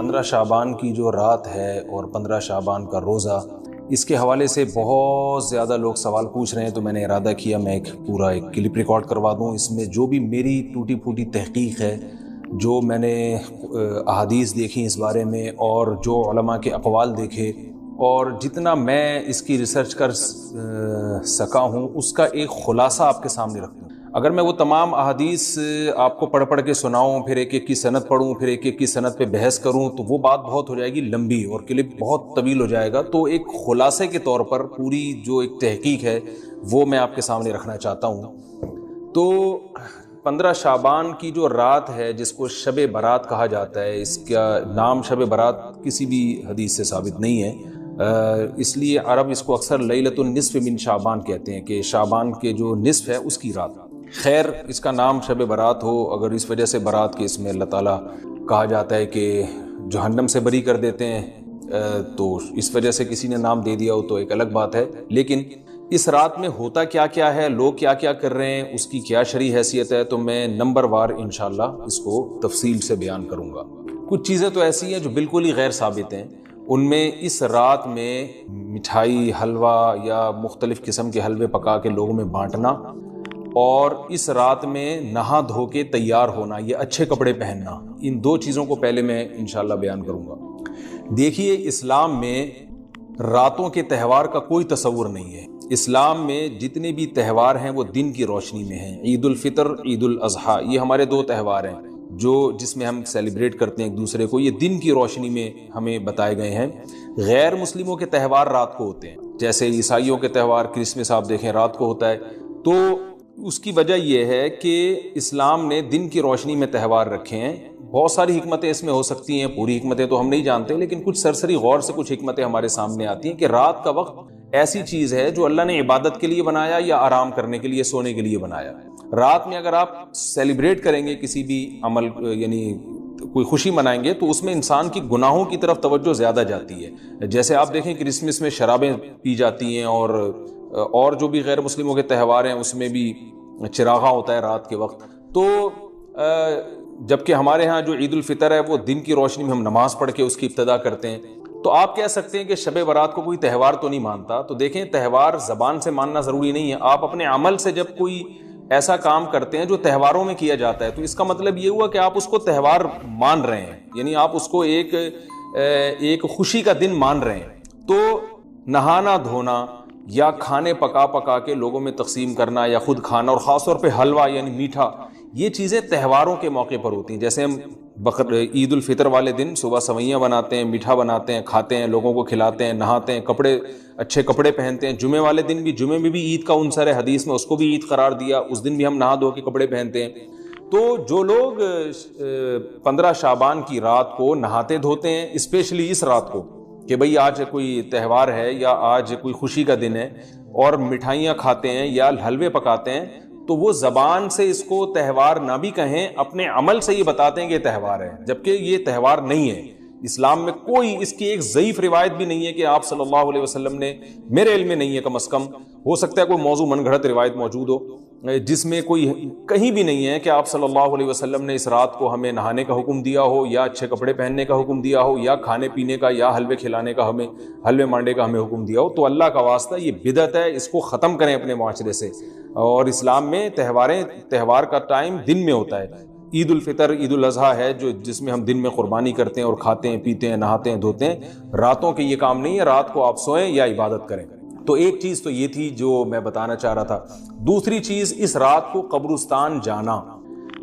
15 شعبان کی جو رات ہے اور 15 شعبان کا روزہ، اس کے حوالے سے بہت زیادہ لوگ سوال پوچھ رہے ہیں، تو میں نے ارادہ کیا میں ایک کلپ ریکارڈ کروا دوں۔ اس میں جو بھی میری ٹوٹی پھوٹی تحقیق ہے، جو میں نے احادیث دیکھی اس بارے میں اور جو علماء کے اقوال دیکھے اور جتنا میں اس کی ریسرچ کر سکا ہوں، اس کا ایک خلاصہ آپ کے سامنے رکھوں۔ اگر میں وہ تمام احادیث آپ کو پڑھ کے سناؤں، پھر ایک ایک کی سند پڑھوں، پھر ایک ایک کی سند پہ بحث کروں، تو وہ بات بہت ہو جائے گی لمبی اور کلپ بہت طویل ہو جائے گا۔ تو ایک خلاصے کے طور پر پوری جو ایک تحقیق ہے وہ میں آپ کے سامنے رکھنا چاہتا ہوں۔ تو 15 شعبان کی جو رات ہے، جس کو شب برات کہا جاتا ہے، اس کا نام شب برات کسی بھی حدیث سے ثابت نہیں ہے، اس لیے عرب اس کو اکثر لیلۃ النصف من شعبان کہتے ہیں کہ شعبان کے جو نصف ہے اس کی رات۔ خیر، اس کا نام شب برات ہو، اگر اس وجہ سے برات کے اس میں اللہ تعالیٰ کہا جاتا ہے کہ جہنم سے بری کر دیتے ہیں، تو اس وجہ سے کسی نے نام دے دیا ہو تو ایک الگ بات ہے۔ لیکن اس رات میں ہوتا کیا کیا ہے، لوگ کیا کیا کر رہے ہیں، اس کی کیا شرعی حیثیت ہے، تو میں نمبر وار انشاءاللہ اس کو تفصیل سے بیان کروں گا۔ کچھ چیزیں تو ایسی ہیں جو بالکل ہی غیر ثابت ہیں۔ ان میں اس رات میں مٹھائی، حلوہ یا مختلف قسم کے حلوے پکا کے لوگوں میں بانٹنا، اور اس رات میں نہا دھو کے تیار ہونا یا اچھے کپڑے پہننا، ان دو چیزوں کو پہلے میں انشاءاللہ بیان کروں گا۔ دیکھیے، اسلام میں راتوں کے تہوار کا کوئی تصور نہیں ہے۔ اسلام میں جتنے بھی تہوار ہیں وہ دن کی روشنی میں ہیں۔ عید الفطر، عید الاضحیٰ، یہ ہمارے دو تہوار ہیں جس میں ہم سیلیبریٹ کرتے ہیں ایک دوسرے کو، یہ دن کی روشنی میں ہمیں بتائے گئے ہیں۔ غیر مسلموں کے تہوار رات کو ہوتے ہیں، جیسے عیسائیوں کے تہوار کرسمس آپ دیکھیں رات کو ہوتا ہے۔ تو اس کی وجہ یہ ہے کہ اسلام نے دن کی روشنی میں تہوار رکھے ہیں۔ بہت ساری حکمتیں اس میں ہو سکتی ہیں، پوری حکمتیں تو ہم نہیں جانتے، لیکن کچھ سرسری غور سے کچھ حکمتیں ہمارے سامنے آتی ہیں کہ رات کا وقت ایسی چیز ہے جو اللہ نے عبادت کے لیے بنایا یا آرام کرنے کے لیے، سونے کے لیے بنایا۔ رات میں اگر آپ سیلیبریٹ کریں گے کسی بھی عمل، یعنی کوئی خوشی منائیں گے، تو اس میں انسان کی گناہوں کی طرف توجہ زیادہ جاتی ہے۔ جیسے آپ دیکھیں کرسمس میں شرابیں پی جاتی ہیں، اور جو بھی غیر مسلموں کے تہوار ہیں اس میں بھی چراغاں ہوتا ہے رات کے وقت۔ تو جبکہ ہمارے ہاں جو عید الفطر ہے وہ دن کی روشنی میں ہم نماز پڑھ کے اس کی ابتدا کرتے ہیں۔ تو آپ کہہ سکتے ہیں کہ شب برات کو کوئی تہوار تو نہیں مانتا، تو دیکھیں تہوار زبان سے ماننا ضروری نہیں ہے۔ آپ اپنے عمل سے جب کوئی ایسا کام کرتے ہیں جو تہواروں میں کیا جاتا ہے، تو اس کا مطلب یہ ہوا کہ آپ اس کو تہوار مان رہے ہیں، یعنی آپ اس کو ایک خوشی کا دن مان رہے ہیں۔ تو نہانا دھونا یا کھانے پکا کے لوگوں میں تقسیم کرنا یا خود کھانا، اور خاص طور پہ حلوہ یعنی میٹھا، یہ چیزیں تہواروں کے موقع پر ہوتی ہیں۔ جیسے ہم عید الفطر والے دن صبح سوئیاں بناتے ہیں، میٹھا بناتے ہیں، کھاتے ہیں، لوگوں کو کھلاتے ہیں، نہاتے ہیں، اچھے کپڑے پہنتے ہیں۔ جمعے والے دن بھی، جمعے میں بھی عید کا عنصر ہے، حدیث میں اس کو بھی عید قرار دیا، اس دن بھی ہم نہا دھو کے کپڑے پہنتے ہیں۔ تو جو لوگ 15 شعبان کی رات کو نہاتے دھوتے ہیں، اسپیشلی اس رات کو کہ بھئی آج کوئی تہوار ہے یا آج کوئی خوشی کا دن ہے، اور مٹھائیاں کھاتے ہیں یا حلوے پکاتے ہیں، تو وہ زبان سے اس کو تہوار نہ بھی کہیں، اپنے عمل سے یہ بتاتے ہیں کہ یہ تہوار ہے، جبکہ یہ تہوار نہیں ہے۔ اسلام میں کوئی اس کی ایک ضعیف روایت بھی نہیں ہے کہ آپ صلی اللہ علیہ وسلم نے، میرے علم میں نہیں ہے کم از کم، ہو سکتا ہے کوئی موضوع من گھڑت روایت موجود ہو جس میں کوئی کہیں بھی نہیں ہے کہ آپ صلی اللہ علیہ وسلم نے اس رات کو ہمیں نہانے کا حکم دیا ہو، یا اچھے کپڑے پہننے کا حکم دیا ہو، یا کھانے پینے کا یا حلوے کھلانے کا، حلوے مانڈے کا ہمیں حکم دیا ہو۔ تو اللہ کا واسطہ یہ بدعت ہے، اس کو ختم کریں اپنے معاشرے سے۔ اور اسلام میں تہوار کا ٹائم دن میں ہوتا ہے۔ عید الفطر، عید الاضحیٰ ہے جس میں ہم دن میں قربانی کرتے ہیں اور کھاتے ہیں، پیتے ہیں، نہاتے ہیں، دھوتے ہیں۔ راتوں کے یہ کام نہیں ہے، رات کو آپ سوئیں یا عبادت کریں۔ تو ایک چیز تو یہ تھی جو میں بتانا چاہ رہا تھا۔ دوسری چیز، اس رات کو قبرستان جانا۔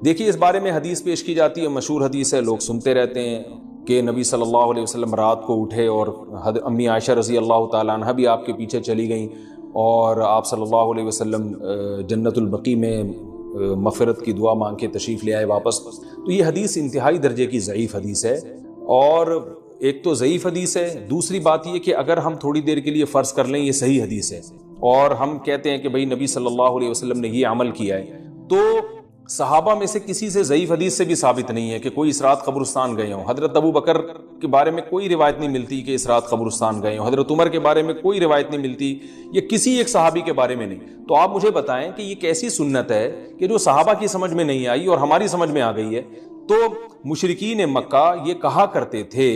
دیکھیے، اس بارے میں حدیث پیش کی جاتی ہے، مشہور حدیث ہے، لوگ سنتے رہتے ہیں کہ نبی صلی اللہ علیہ وسلم رات کو اٹھے اور امی عائشہ رضی اللہ تعالیٰ عنہ بھی آپ کے پیچھے چلی گئیں، اور آپ صلی اللہ علیہ وسلم جنت البقیع میں مغفرت کی دعا مانگ کے تشریف لے آئے واپس۔ تو یہ حدیث انتہائی درجے کی ضعیف حدیث ہے، اور ایک تو ضعیف حدیث ہے، دوسری بات یہ کہ اگر ہم تھوڑی دیر کے لیے فرض کر لیں یہ صحیح حدیث ہے، اور ہم کہتے ہیں کہ بھئی نبی صلی اللہ علیہ وسلم نے یہ عمل کیا ہے، تو صحابہ میں سے کسی سے ضعیف حدیث سے بھی ثابت نہیں ہے کہ کوئی اس رات قبرستان گئے ہوں۔ حضرت ابو بکر کے بارے میں کوئی روایت نہیں ملتی کہ اس رات قبرستان گئے ہوں، حضرت عمر کے بارے میں کوئی روایت نہیں ملتی، یا کسی ایک صحابی کے بارے میں نہیں۔ تو آپ مجھے بتائیں کہ یہ کیسی سنت ہے کہ جو صحابہ کی سمجھ میں نہیں آئی اور ہماری سمجھ میں آ گئی ہے؟ تو مشرکین مکہ یہ کہا کرتے تھے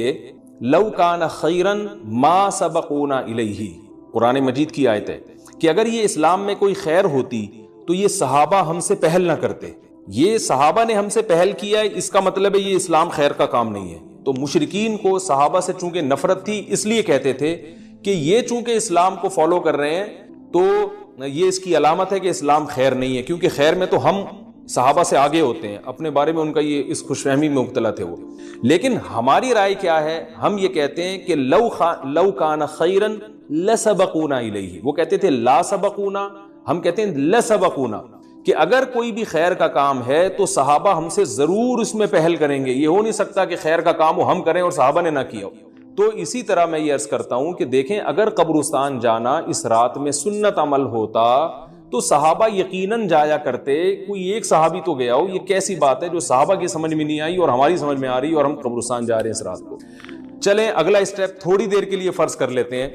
لو کان خیرن ما سبقونا الیہ، قرآن مجید کی آیت ہے کہ اگر یہ اسلام میں کوئی خیر ہوتی تو یہ صحابہ ہم سے پہل نہ کرتے، یہ صحابہ نے ہم سے پہل کیا ہے، اس کا مطلب ہے یہ اسلام خیر کا کام نہیں ہے۔ تو مشرکین کو صحابہ سے چونکہ نفرت تھی، اس لیے کہتے تھے کہ یہ چونکہ اسلام کو فالو کر رہے ہیں تو یہ اس کی علامت ہے کہ اسلام خیر نہیں ہے، کیونکہ خیر میں تو ہم صحابہ سے آگے ہوتے ہیں، اپنے بارے میں ان کا یہ اس خوش فہمی میں مبتلا تھے وہ۔ لیکن ہماری رائے کیا ہے، ہم یہ کہتے ہیں کہ لو کان خیرن لسبقونا الیہ، وہ کہتے تھے لا سبقونا، ہم کہتے ہیں لسبقونا، کہ اگر کوئی بھی خیر کا کام ہے تو صحابہ ہم سے ضرور اس میں پہل کریں گے، یہ ہو نہیں سکتا کہ خیر کا کام وہ ہم کریں اور صحابہ نے نہ کیا ہو۔ تو اسی طرح میں یہ عرض کرتا ہوں کہ دیکھیں اگر قبرستان جانا اس رات میں سنت عمل ہوتا تو صحابہ یقیناً جایا کرتے، کوئی ایک صحابی تو گیا ہو، یہ کیسی بات ہے جو صحابہ کی سمجھ میں نہیں آئی اور ہماری سمجھ میں آ رہی اور ہم قبرستان جا رہے ہیں اس رات کو۔ چلیں اگلا اسٹیپ تھوڑی دیر کے لیے فرض کر لیتے ہیں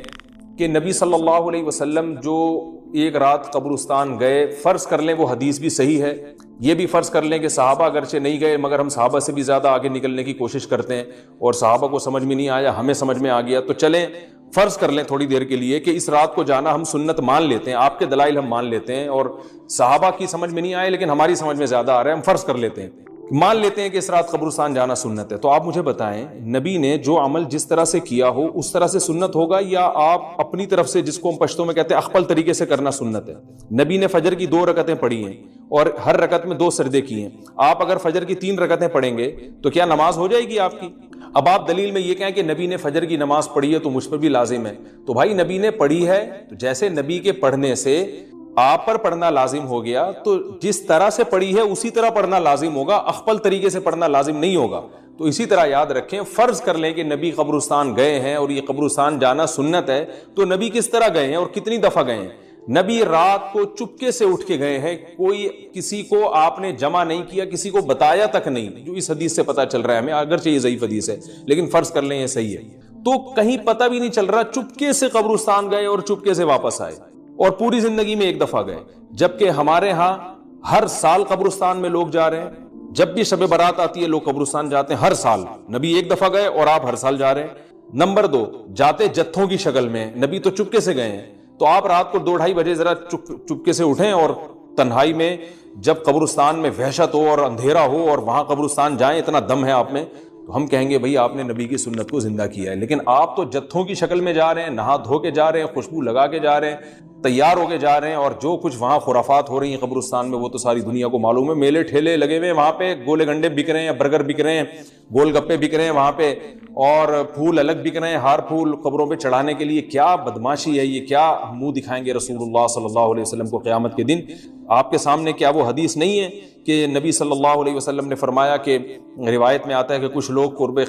کہ نبی صلی اللہ علیہ وسلم جو ایک رات قبرستان گئے، فرض کر لیں وہ حدیث بھی صحیح ہے، یہ بھی فرض کر لیں کہ صحابہ اگرچہ نہیں گئے مگر ہم صحابہ سے بھی زیادہ آگے نکلنے کی کوشش کرتے ہیں اور صحابہ کو سمجھ میں نہیں آیا، ہمیں سمجھ میں آ گیا، تو چلیں فرض کر لیں تھوڑی دیر کے لیے کہ اس رات کو جانا ہم سنت مان لیتے ہیں، آپ کے دلائل ہم مان لیتے ہیں اور صحابہ کی سمجھ میں نہیں آئے لیکن ہماری سمجھ میں زیادہ آ رہا ہے، ہم فرض کر لیتے ہیں، مان لیتے ہیں کہ اس رات قبرستان جانا سنت ہے۔ تو آپ مجھے بتائیں نبی نے جو عمل جس طرح سے کیا ہو اس طرح سے سنت ہوگا یا آپ اپنی طرف سے، جس کو ہم پشتوں میں کہتے ہیں اخپل طریقے سے کرنا سنت ہے؟ نبی نے فجر کی 2 رکعتیں پڑھی ہیں اور ہر رکعت میں 2 سجدے کیے ہیں، آپ اگر فجر کی 3 رکعتیں پڑھیں گے تو کیا نماز ہو جائے گی آپ کی؟ اب آپ دلیل میں یہ کہیں کہ نبی نے فجر کی نماز پڑھی ہے تو مجھ پر بھی لازم ہے، تو بھائی نبی نے پڑھی ہے تو جیسے نبی کے پڑھنے سے آپ پر پڑھنا لازم ہو گیا تو جس طرح سے پڑھی ہے اسی طرح پڑھنا لازم ہوگا، اخپل طریقے سے پڑھنا لازم نہیں ہوگا۔ تو اسی طرح یاد رکھیں، فرض کر لیں کہ نبی قبرستان گئے ہیں اور یہ قبرستان جانا سنت ہے، تو نبی کس طرح گئے ہیں اور کتنی دفعہ گئے ہیں؟ نبی رات کو چپکے سے اٹھ کے گئے ہیں، کوئی کسی کو آپ نے جمع نہیں کیا، کسی کو بتایا تک نہیں، جو اس حدیث سے پتہ چل رہا ہے ہمیں، اگرچہ یہ ضعیف حدیث ہے لیکن فرض کر لیں یہ صحیح ہے، تو کہیں پتہ بھی نہیں چل رہا، چپکے سے قبرستان گئے اور چپکے سے واپس آئے اور پوری زندگی میں ایک دفعہ گئے، جبکہ ہمارے ہاں ہر سال قبرستان میں لوگ جا رہے ہیں، جب بھی شب برات آتی ہے لوگ قبرستان جاتے ہیں، ہر سال نبی ایک دفعہ گئے اور آپ ہر سال جا رہے ہیں۔ نمبر 2، جاتے جتھوں کی شکل میں، نبی تو چپکے سے گئے ہیں، تو آپ رات کو 2-2:30 بجے ذرا چپکے سے اٹھیں اور تنہائی میں جب قبرستان میں وحشت ہو اور اندھیرا ہو اور وہاں قبرستان جائیں، اتنا دم ہے آپ میں، تو ہم کہیں گے بھئی آپ نے نبی کی سنت کو زندہ کیا ہے۔ لیکن آپ تو جتھوں کی شکل میں جا رہے ہیں، نہا دھو کے جا رہے ہیں، خوشبو لگا کے جا رہے ہیں، تیار ہو کے جا رہے ہیں، اور جو کچھ وہاں خرافات ہو رہی ہیں قبرستان میں وہ تو ساری دنیا کو معلوم ہے، میلے ٹھیلے لگے ہوئے ہیں وہاں پہ، گولے گنڈے بک رہے ہیں، برگر بک رہے ہیں، گول گپے بک رہے ہیں وہاں پہ، اور پھول الگ بک رہے ہیں، ہار پھول قبروں پہ چڑھانے کے لیے۔ کیا بدماشی ہے یہ، کیا منہ دکھائیں گے رسول اللہ صلی اللہ علیہ وسلم کو قیامت کے دن؟ آپ کے سامنے کیا وہ حدیث نہیں ہے کہ نبی صلی اللہ علیہ وسلم نے فرمایا کہ روایت میں آتا ہے کہ کچھ لوگ قرب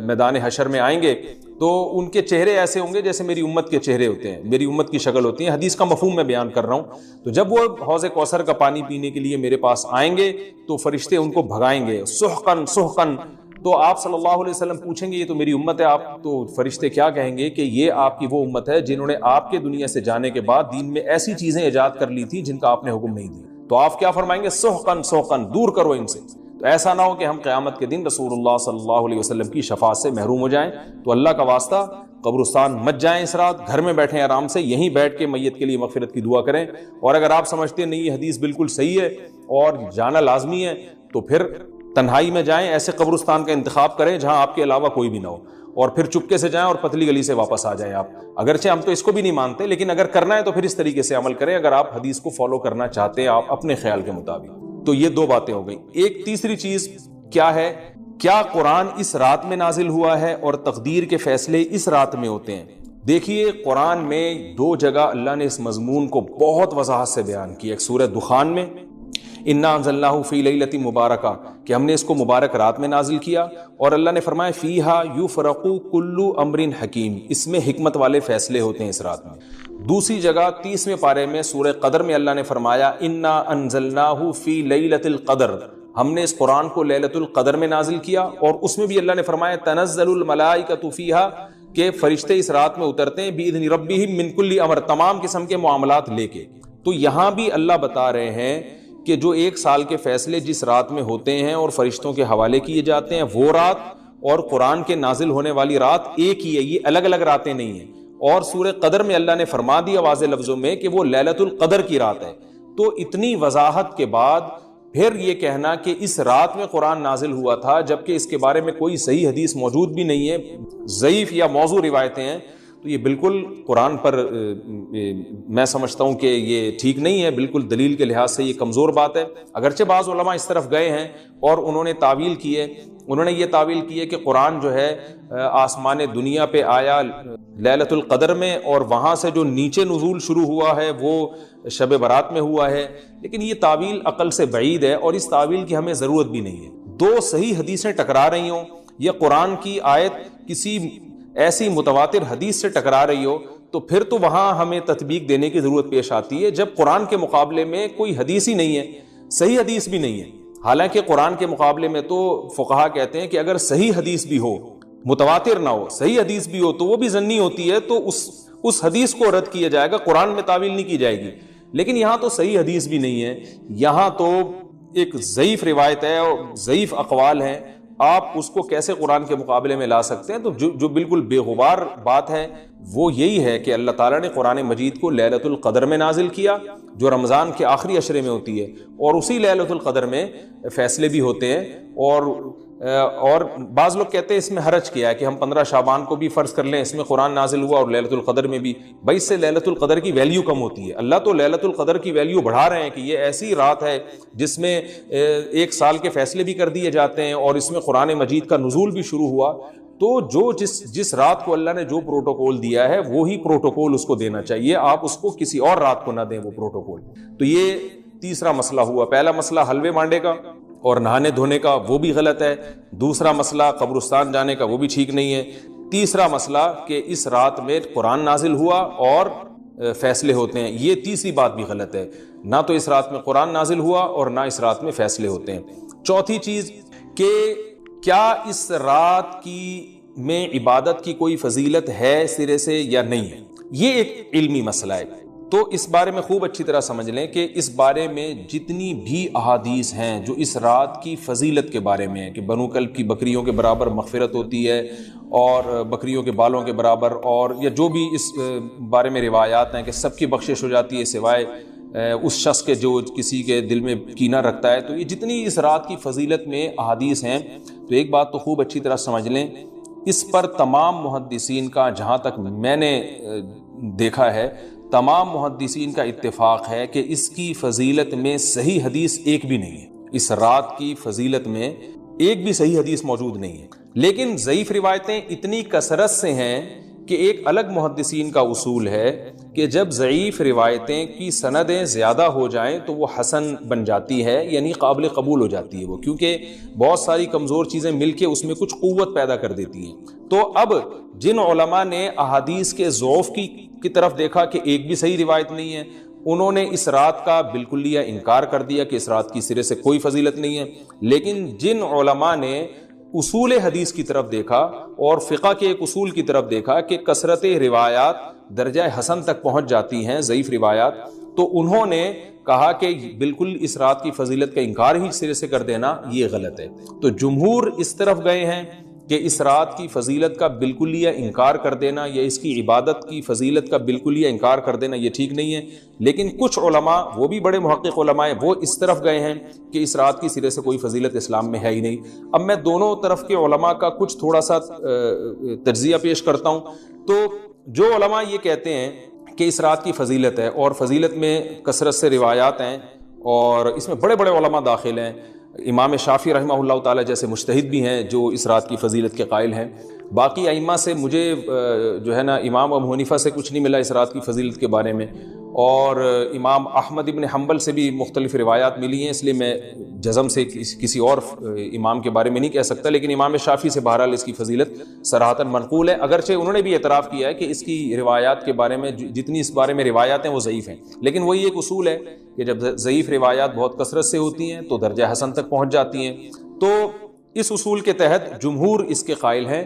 میدان حشر میں آئیں گے تو ان کے چہرے ایسے ہوں گے جیسے میری امت کے چہرے ہوتے ہیں، میری امت کی شکل ہوتی ہے، حدیث کا مفہوم میں بیان کر رہا ہوں۔ تو جب وہ حوض کوثر کا پانی پینے کے لیے میرے پاس آئیں گے تو فرشتے ان کو بھگائیں گے، سحقن سحقن، تو آپ صلی اللہ علیہ وسلم پوچھیں گے یہ تو میری امت ہے، آپ تو فرشتے کیا کہیں گے کہ یہ آپ کی وہ امت ہے جنہوں نے آپ کے دنیا سے جانے کے بعد دین میں ایسی چیزیں ایجاد کر لی تھی جن کا آپ نے حکم نہیں دیا۔ تو آپ کیا فرمائیں گے؟ سحقن سحقن، دور کرو ان سے۔ تو ایسا نہ ہو کہ ہم قیامت کے دن رسول اللہ صلی اللہ علیہ وسلم کی شفاعت سے محروم ہو جائیں۔ تو اللہ کا واسطہ قبرستان مت جائیں اس رات، گھر میں بیٹھیں آرام سے، یہیں بیٹھ کے میت کے لیے مغفرت کی دعا کریں، اور اگر آپ سمجھتے ہیں نہیں یہ حدیث بالکل صحیح ہے اور جانا لازمی ہے تو پھر تنہائی میں جائیں، ایسے قبرستان کا انتخاب کریں جہاں آپ کے علاوہ کوئی بھی نہ ہو، اور پھر چپکے سے جائیں اور پتلی گلی سے واپس آ جائیں آپ۔ اگرچہ ہم تو اس کو بھی نہیں مانتے لیکن اگر کرنا ہے تو پھر اس طریقے سے عمل کریں، اگر آپ حدیث کو فالو کرنا چاہتے ہیں آپ اپنے خیال کے مطابق۔ تو یہ 2 باتیں ہو گئیں۔ ایک تیسری چیز کیا ہے؟ کیا قرآن اس رات میں نازل ہوا ہے اور تقدیر کے فیصلے اس رات میں ہوتے ہیں؟ دیکھیے قرآن میں 2 جگہ اللہ نے اس مضمون کو بہت وضاحت سے بیان کیا، ایک سورہ دخان میں انا انزلناہ فی لیلۃ مبارکہ کہ ہم نے اس کو مبارک رات میں نازل کیا، اور اللہ نے فرمایا فیہا یفرق کل امر حکیم، اس میں حکمت والے فیصلے ہوتے ہیں اس رات میں۔ دوسری جگہ 30ویں پارے میں سورہ قدر میں اللہ نے فرمایا انا انزلناہ فی لیلۃ القدر، ہم نے اس قرآن کو لیلۃ القدر میں نازل کیا، اور اس میں بھی اللہ نے فرمایا تنزل الملائکۃ فیہا کہ فرشتے اس رات میں اترتے ہیں باذن ربہم من کل امر، تمام قسم کے معاملات لے کے۔ تو یہاں بھی اللہ بتا رہے ہیں کہ جو 1 سال کے فیصلے جس رات میں ہوتے ہیں اور فرشتوں کے حوالے کیے جاتے ہیں وہ رات اور قرآن کے نازل ہونے والی رات ایک ہی ہے، یہ الگ الگ راتیں نہیں ہیں. اور سورہ قدر میں اللہ نے فرما دیا واضح لفظوں میں کہ وہ لیلۃ القدر کی رات ہے. تو اتنی وضاحت کے بعد پھر یہ کہنا کہ اس رات میں قرآن نازل ہوا تھا جبکہ اس کے بارے میں کوئی صحیح حدیث موجود بھی نہیں ہے، ضعیف یا موضوع روایتیں ہیں، تو یہ بالکل قرآن پر میں سمجھتا ہوں کہ یہ ٹھیک نہیں ہے، بالکل دلیل کے لحاظ سے یہ کمزور بات ہے. اگرچہ بعض علماء اس طرف گئے ہیں اور انہوں نے تعویل کی ہے، انہوں نے یہ تعویل کی ہے کہ قرآن جو ہے آسمان دنیا پہ آیا لیلۃ القدر میں اور وہاں سے جو نیچے نزول شروع ہوا ہے وہ شب برات میں ہوا ہے، لیکن یہ تعویل عقل سے بعید ہے اور اس تعویل کی ہمیں ضرورت بھی نہیں ہے. 2 صحیح حدیثیں ٹکرا رہی ہوں یا قرآن کی آیت کسی ایسی متواتر حدیث سے ٹکرا رہی ہو تو پھر تو وہاں ہمیں تطبیق دینے کی ضرورت پیش آتی ہے، جب قرآن کے مقابلے میں کوئی حدیث ہی نہیں ہے، صحیح حدیث بھی نہیں ہے. حالانکہ قرآن کے مقابلے میں تو فقہا کہتے ہیں کہ اگر صحیح حدیث بھی ہو، متواتر نہ ہو، صحیح حدیث بھی ہو تو وہ بھی ظنی ہوتی ہے، تو اس حدیث کو رد کیا جائے گا، قرآن میں تعویل نہیں کی جائے گی. لیکن یہاں تو صحیح حدیث بھی نہیں ہے، یہاں تو ایک ضعیف روایت ہے اور ضعیف اقوال ہیں، آپ اس کو کیسے قرآن کے مقابلے میں لا سکتے ہیں؟ تو جو بالکل بے غبار بات ہے وہ یہی ہے کہ اللہ تعالیٰ نے قرآن مجید کو لیلۃ القدر میں نازل کیا جو رمضان کے آخری عشرے میں ہوتی ہے، اور اسی لیلۃ القدر میں فیصلے بھی ہوتے ہیں. اور بعض لوگ کہتے ہیں اس میں حرج کیا ہے کہ ہم 15 شعبان کو بھی فرض کر لیں، اس میں قرآن نازل ہوا اور لیلۃ القدر میں بھی. بھائی اس سے لیلۃ القدر کی ویلیو کم ہوتی ہے. اللہ تو لیلۃ القدر کی ویلیو بڑھا رہے ہیں کہ یہ ایسی رات ہے جس میں 1 سال کے فیصلے بھی کر دیے جاتے ہیں اور اس میں قرآن مجید کا نزول بھی شروع ہوا. تو جس رات کو اللہ نے جو پروٹوکول دیا ہے وہی پروٹوکول اس کو دینا چاہیے، آپ اس کو کسی اور رات کو نہ دیں وہ پروٹوکول. تو یہ تیسرا مسئلہ ہوا. پہلا مسئلہ حلوے مانڈے کا اور نہانے دھونے کا، وہ بھی غلط ہے. دوسرا مسئلہ قبرستان جانے کا، وہ بھی ٹھیک نہیں ہے. تیسرا مسئلہ کہ اس رات میں قرآن نازل ہوا اور فیصلے ہوتے ہیں، یہ تیسری بات بھی غلط ہے. نہ تو اس رات میں قرآن نازل ہوا اور نہ اس رات میں فیصلے ہوتے ہیں. چوتھی چیز کہ کیا اس رات میں عبادت کی کوئی فضیلت ہے سرے سے یا نہیں ہے، یہ ایک علمی مسئلہ ہے. تو اس بارے میں خوب اچھی طرح سمجھ لیں کہ اس بارے میں جتنی بھی احادیث ہیں جو اس رات کی فضیلت کے بارے میں ہیں کہ بنو کلب کی بکریوں کے برابر مغفرت ہوتی ہے اور بکریوں کے بالوں کے برابر، اور یا جو بھی اس بارے میں روایات ہیں کہ سب کی بخشش ہو جاتی ہے سوائے اس شخص کے جو کسی کے دل میں کینہ رکھتا ہے، تو یہ جتنی اس رات کی فضیلت میں احادیث ہیں تو ایک بات تو خوب اچھی طرح سمجھ لیں، اس پر تمام محدثین کا، جہاں تک میں نے دیکھا ہے، تمام محدثین کا اتفاق ہے کہ اس کی فضیلت میں صحیح حدیث ایک بھی نہیں ہے. اس رات کی فضیلت میں ایک بھی صحیح حدیث موجود نہیں ہے. لیکن ضعیف روایتیں اتنی کثرت سے ہیں کہ ایک الگ محدثین کا اصول ہے کہ جب ضعیف روایتیں کی سندیں زیادہ ہو جائیں تو وہ حسن بن جاتی ہے، یعنی قابل قبول ہو جاتی ہے وہ، کیونکہ بہت ساری کمزور چیزیں مل کے اس میں کچھ قوت پیدا کر دیتی ہیں. تو اب جن علماء نے احادیث کے ضعف کی طرف دیکھا کہ ایک بھی صحیح روایت نہیں ہے، انہوں نے اس رات کا بالکلیہ انکار کر دیا کہ اس رات کی سرے سے کوئی فضیلت نہیں ہے. لیکن جن علماء نے اصول حدیث کی طرف دیکھا اور فقہ کے ایک اصول کی طرف دیکھا کہ کثرت روایات درجہ حسن تک پہنچ جاتی ہیں ضعیف روایات، تو انہوں نے کہا کہ بالکل اس رات کی فضیلت کا انکار ہی سرے سے کر دینا یہ غلط ہے. تو جمہور اس طرف گئے ہیں کہ اس رات کی فضیلت کا بالکلیہ انکار کر دینا یا اس کی عبادت کی فضیلت کا بالکلیہ انکار کر دینا یہ ٹھیک نہیں ہے. لیکن کچھ علماء، وہ بھی بڑے محقق علماء ہیں، وہ اس طرف گئے ہیں کہ اس رات کی سرے سے کوئی فضیلت اسلام میں ہے ہی نہیں. اب میں دونوں طرف کے علماء کا کچھ تھوڑا سا تجزیہ پیش کرتا ہوں. تو جو علماء یہ کہتے ہیں کہ اس رات کی فضیلت ہے اور فضیلت میں کثرت سے روایات ہیں اور اس میں بڑے بڑے علماء داخل ہیں، امام شافعی رحمہ اللہ تعالی جیسے مجتہد بھی ہیں جو اس رات کی فضیلت کے قائل ہیں. باقی ائمہ سے مجھے جو ہے نا امام ابو حنیفہ سے کچھ نہیں ملا اس رات کی فضیلت کے بارے میں، اور امام احمد ابن حنبل سے بھی مختلف روایات ملی ہیں، اس لیے میں جزم سے کسی اور امام کے بارے میں نہیں کہہ سکتا. لیکن امام شافعی سے بہرحال اس کی فضیلت صراحتاً منقول ہے، اگرچہ انہوں نے بھی اعتراف کیا ہے کہ اس کی روایات کے بارے میں جتنی اس بارے میں روایات ہیں وہ ضعیف ہیں. لیکن وہی ایک اصول ہے کہ جب ضعیف روایات بہت کثرت سے ہوتی ہیں تو درجہ حسن تک پہنچ جاتی ہیں. تو اس اصول کے تحت جمہور اس کے قائل ہیں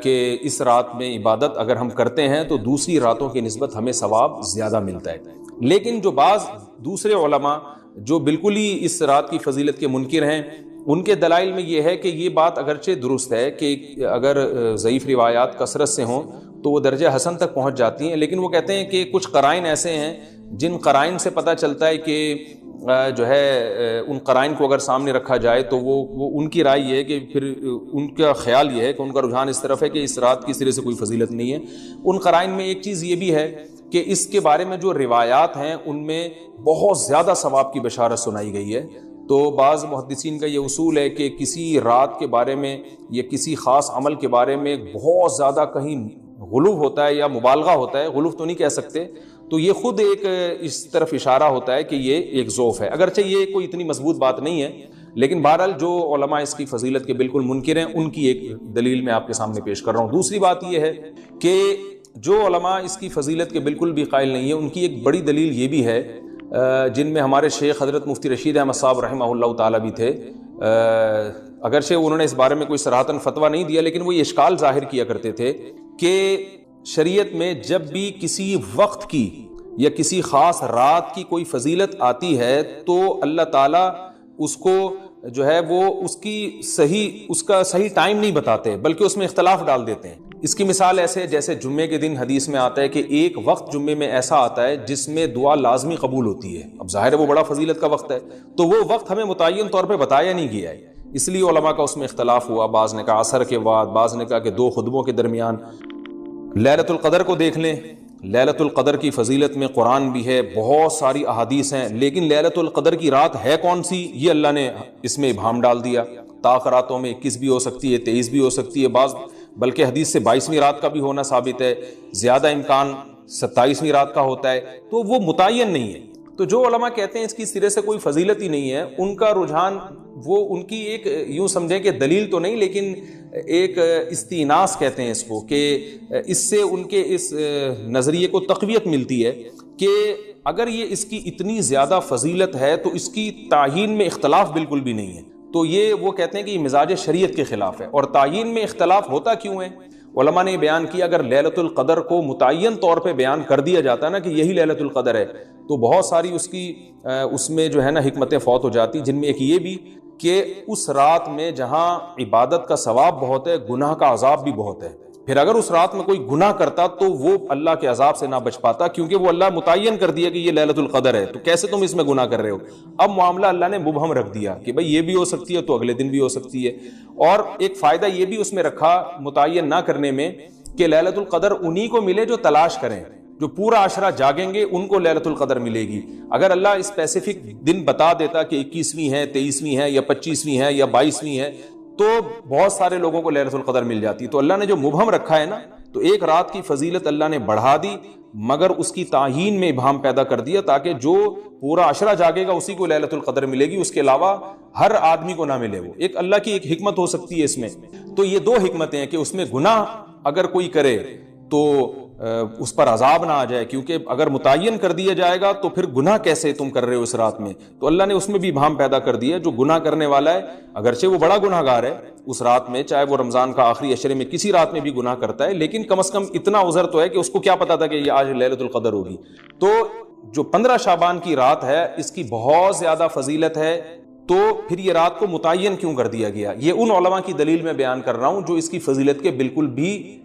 کہ اس رات میں عبادت اگر ہم کرتے ہیں تو دوسری راتوں کی نسبت ہمیں ثواب زیادہ ملتا ہے. لیکن جو بعض دوسرے علماء جو بالکل ہی اس رات کی فضیلت کے منکر ہیں، ان کے دلائل میں یہ ہے کہ یہ بات اگرچہ درست ہے کہ اگر ضعیف روایات کثرت سے ہوں تو وہ درجہ حسن تک پہنچ جاتی ہیں، لیکن وہ کہتے ہیں کہ کچھ قرائن ایسے ہیں جن قرائن سے پتہ چلتا ہے کہ جو ہے ان قرائن کو اگر سامنے رکھا جائے تو وہ ان کی رائے یہ ہے کہ پھر ان کا خیال یہ ہے کہ ان کا رجحان اس طرف ہے کہ اس رات کی سرے سے کوئی فضیلت نہیں ہے۔ ان قرائن میں ایک چیز یہ بھی ہے کہ اس کے بارے میں جو روایات ہیں ان میں بہت زیادہ ثواب کی بشارت سنائی گئی ہے۔ تو بعض محدثین کا یہ اصول ہے کہ کسی رات کے بارے میں یا کسی خاص عمل کے بارے میں بہت زیادہ کہیں غلو ہوتا ہے یا مبالغہ ہوتا ہے، غلو تو نہیں کہہ سکتے، تو یہ خود ایک اس طرف اشارہ ہوتا ہے کہ یہ ایک ذوف ہے، اگرچہ یہ کوئی اتنی مضبوط بات نہیں ہے، لیکن بہرحال جو علماء اس کی فضیلت کے بالکل منکر ہیں ان کی ایک دلیل میں آپ کے سامنے پیش کر رہا ہوں۔ دوسری بات یہ ہے کہ جو علماء اس کی فضیلت کے بالکل بھی قائل نہیں ہیں ان کی ایک بڑی دلیل یہ بھی ہے، جن میں ہمارے شیخ حضرت مفتی رشید احمد صاحب رحمہ اللہ تعالیٰ بھی تھے، اگرچہ انہوں نے اس بارے میں کوئی صراحتاً فتویٰ نہیں دیا، لیکن وہ یہ اشکال ظاہر کیا کرتے تھے کہ شریعت میں جب بھی کسی وقت کی یا کسی خاص رات کی کوئی فضیلت آتی ہے تو اللہ تعالیٰ اس کو جو ہے وہ اس کا صحیح ٹائم نہیں بتاتے بلکہ اس میں اختلاف ڈال دیتے ہیں۔ اس کی مثال ایسے جیسے جمعے کے دن حدیث میں آتا ہے کہ ایک وقت جمعے میں ایسا آتا ہے جس میں دعا لازمی قبول ہوتی ہے، اب ظاہر ہے وہ بڑا فضیلت کا وقت ہے، تو وہ وقت ہمیں متعین طور پہ بتایا نہیں گیا ہے، اس لیے علماء کا اس میں اختلاف ہوا، بعض نے کہا عصر کے بعد، بعض نے کہا کہ 2 خطبوں کے درمیان۔ لیلۃ القدر کو دیکھ لیں، لیلۃ القدر کی فضیلت میں قرآن بھی ہے، بہت ساری احادیث ہیں، لیکن لیلۃ القدر کی رات ہے کون سی یہ اللہ نے اس میں ابہام ڈال دیا۔ تاخراتوں میں 21 بھی ہو سکتی ہے، 23 بھی ہو سکتی ہے، بعض بلکہ حدیث سے 22ویں رات کا بھی ہونا ثابت ہے، زیادہ امکان 27ویں رات کا ہوتا ہے، تو وہ متعین نہیں ہے۔ تو جو علماء کہتے ہیں اس کی سرے سے کوئی فضیلت ہی نہیں ہے، ان کا رجحان وہ ان کی ایک یوں سمجھیں کہ دلیل تو نہیں لیکن ایک استئناس کہتے ہیں اس کو، کہ اس سے ان کے اس نظریے کو تقویت ملتی ہے کہ اگر یہ اس کی اتنی زیادہ فضیلت ہے تو اس کی تعیین میں اختلاف بالکل بھی نہیں ہے، تو یہ وہ کہتے ہیں کہ یہ مزاج شریعت کے خلاف ہے۔ اور تعیین میں اختلاف ہوتا کیوں ہے؟ علماء نے بیان کیا اگر لیلۃ القدر کو متعین طور پہ بیان کر دیا جاتا ہے نا کہ یہی لیلۃ القدر ہے تو بہت ساری اس میں جو ہے نا حکمتیں فوت ہو جاتی، جن میں ایک یہ بھی کہ اس رات میں جہاں عبادت کا ثواب بہت ہے گناہ کا عذاب بھی بہت ہے، پھر اگر اس رات میں کوئی گناہ کرتا تو وہ اللہ کے عذاب سے نہ بچ پاتا، کیونکہ وہ اللہ متعین کر دیا کہ یہ لیلۃ القدر ہے، تو کیسے تم اس میں گناہ کر رہے ہو؟ اب معاملہ اللہ نے مبہم رکھ دیا کہ بھئی یہ بھی ہو سکتی ہے تو اگلے دن بھی ہو سکتی ہے۔ اور ایک فائدہ یہ بھی اس میں رکھا متعین نہ کرنے میں کہ لیلۃ القدر انہی کو ملے جو تلاش کریں، جو پورا عشرہ جاگیں گے ان کو لیلۃ القدر ملے گی۔ اگر اللہ اسپیسیفک دن بتا دیتا کہ 21ویں ہے، 23ویں ہے یا 25ویں ہے یا 22ویں ہے تو بہت سارے لوگوں کو لیلۃ القدر مل جاتی، تو اللہ نے جو مبہم رکھا ہے نا تو ایک رات کی فضیلت اللہ نے بڑھا دی مگر اس کی تعیین میں ابہام پیدا کر دیا تاکہ جو پورا عشرہ جاگے گا اسی کو لیلۃ القدر ملے گی، اس کے علاوہ ہر آدمی کو نہ ملے۔ وہ ایک اللہ کی ایک حکمت ہو سکتی ہے اس میں۔ تو یہ 2 حکمتیں ہیں کہ اس میں گناہ اگر کوئی کرے تو اس پر عذاب نہ آ جائے، کیونکہ اگر متعین کر دیا جائے گا تو پھر گناہ کیسے تم کر رہے ہو اس رات میں، تو اللہ نے اس میں بھی ابہام پیدا کر دیا۔ جو گناہ کرنے والا ہے اگرچہ وہ بڑا گناہ گار ہے اس رات میں، چاہے وہ رمضان کا آخری عشرے میں کسی رات میں بھی گناہ کرتا ہے، لیکن کم از کم اتنا عذر تو ہے کہ اس کو کیا پتا تھا کہ یہ آج لیلۃ القدر ہوگی۔ تو جو 15 شعبان کی رات ہے اس کی بہت زیادہ فضیلت ہے، تو پھر یہ رات کو متعین کیوں کر دیا گیا؟ یہ ان علماء کی دلیل میں بیان کر رہا ہوں جو اس کی فضیلت کے بالکل بھی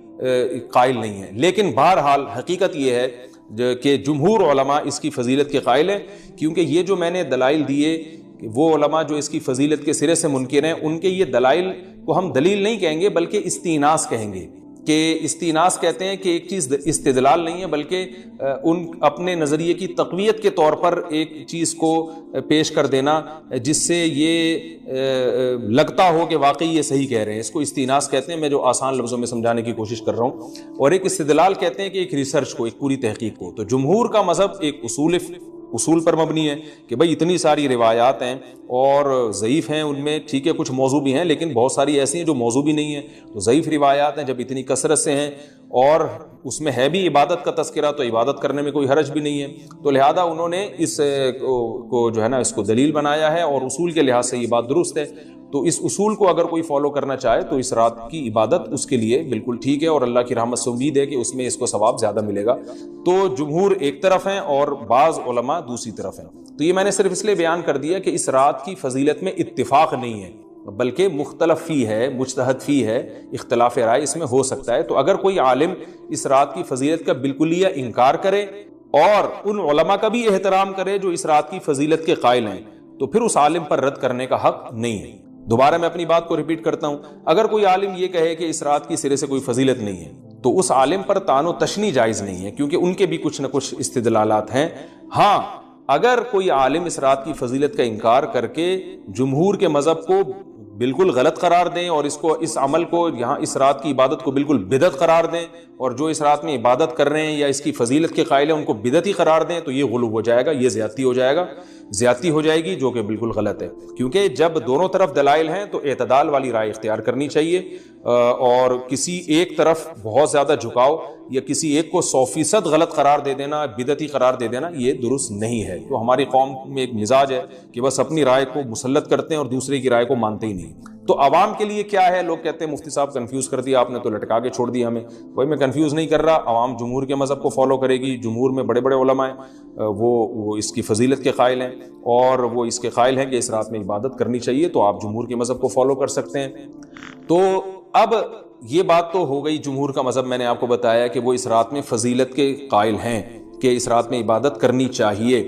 قائل نہیں ہے، لیکن بہرحال حقیقت یہ ہے کہ جمہور علماء اس کی فضیلت کے قائل ہیں، کیونکہ یہ جو میں نے دلائل دیے کہ وہ علماء جو اس کی فضیلت کے سرے سے منکر ہیں ان کے یہ دلائل کو ہم دلیل نہیں کہیں گے بلکہ استئناس کہیں گے، کہ استئناس کہتے ہیں کہ ایک چیز استدلال نہیں ہے بلکہ ان اپنے نظریے کی تقویت کے طور پر ایک چیز کو پیش کر دینا جس سے یہ لگتا ہو کہ واقعی یہ صحیح کہہ رہے ہیں، اس کو استئناس کہتے ہیں، میں جو آسان لفظوں میں سمجھانے کی کوشش کر رہا ہوں۔ اور ایک استدلال کہتے ہیں کہ ایک ریسرچ کو، ایک پوری تحقیق کو۔ تو جمہور کا مذہب ایک اصول پر مبنی ہے کہ بھئی اتنی ساری روایات ہیں اور ضعیف ہیں، ان میں ٹھیک ہے کچھ موضوع بھی ہیں لیکن بہت ساری ایسی ہیں جو موضوع بھی نہیں ہیں، تو ضعیف روایات ہیں جب اتنی کثرت سے ہیں اور اس میں ہے بھی عبادت کا تذکرہ تو عبادت کرنے میں کوئی حرج بھی نہیں ہے، تو لہذا انہوں نے اس کو جو ہے نا اس کو دلیل بنایا ہے اور اصول کے لحاظ سے یہ بات درست ہے۔ تو اس اصول کو اگر کوئی فالو کرنا چاہے تو اس رات کی عبادت اس کے لیے بالکل ٹھیک ہے، اور اللہ کی رحمت سے امید ہے کہ اس میں اس کو ثواب زیادہ ملے گا۔ تو جمہور ایک طرف ہیں اور بعض علماء دوسری طرف ہیں۔ تو یہ میں نے صرف اس لیے بیان کر دیا کہ اس رات کی فضیلت میں اتفاق نہیں ہے، بلکہ مختلف فی ہے، مجتہد فی ہے، اختلاف رائے اس میں ہو سکتا ہے۔ تو اگر کوئی عالم اس رات کی فضیلت کا بالکلیہ انکار کرے اور ان علماء کا بھی احترام کرے جو اس رات کی فضیلت کے قائل ہیں، تو پھر اس عالم پر رد کرنے کا حق نہیں ہے۔ دوبارہ میں اپنی بات کو ریپیٹ کرتا ہوں، اگر کوئی عالم یہ کہے کہ اس رات کی سرے سے کوئی فضیلت نہیں ہے تو اس عالم پر طعن و تشنیع جائز نہیں ہے، کیونکہ ان کے بھی کچھ نہ کچھ استدلالات ہیں۔ ہاں، اگر کوئی عالم اس رات کی فضیلت کا انکار کر کے جمہور کے مذہب کو بالکل غلط قرار دیں اور اس عمل کو یہاں اس رات کی عبادت کو بالکل بدعت قرار دیں، اور جو اس رات میں عبادت کر رہے ہیں یا اس کی فضیلت کے قائل ہیں ان کو بدعتی قرار دیں، تو یہ غلو ہو جائے گا، یہ زیادتی ہو جائے گی، جو کہ بالکل غلط ہے۔ کیونکہ جب دونوں طرف دلائل ہیں تو اعتدال والی رائے اختیار کرنی چاہیے، اور کسی ایک طرف بہت زیادہ جھکاؤ یا کسی ایک کو 100% غلط قرار دے دینا، بدعتی قرار دے دینا، یہ درست نہیں ہے۔ تو ہماری قوم میں ایک مزاج ہے کہ بس اپنی رائے کو مسلط کرتے ہیں اور دوسرے کی رائے کو مانتے ہی نہیں۔ تو عوام کے لیے کیا ہے؟ لوگ کہتے ہیں مفتی صاحب کنفیوز کر دیا آپ نے، تو لٹکا کے چھوڑ دیا ہمیں۔ وہی میں کنفیوز نہیں کر رہا، عوام جمہور کے مذہب کو فالو کرے گی، جمہور میں بڑے بڑے علماء ہیں، وہ اس کی فضیلت کے قائل ہیں اور وہ اس کے قائل ہیں کہ اس رات میں عبادت کرنی چاہیے، تو آپ جمہور کے مذہب کو فالو کر سکتے ہیں۔ تو اب یہ بات تو ہو گئی جمہور کا مذہب، میں نے آپ کو بتایا کہ وہ اس رات میں فضیلت کے قائل ہیں کہ اس رات میں عبادت کرنی چاہیے،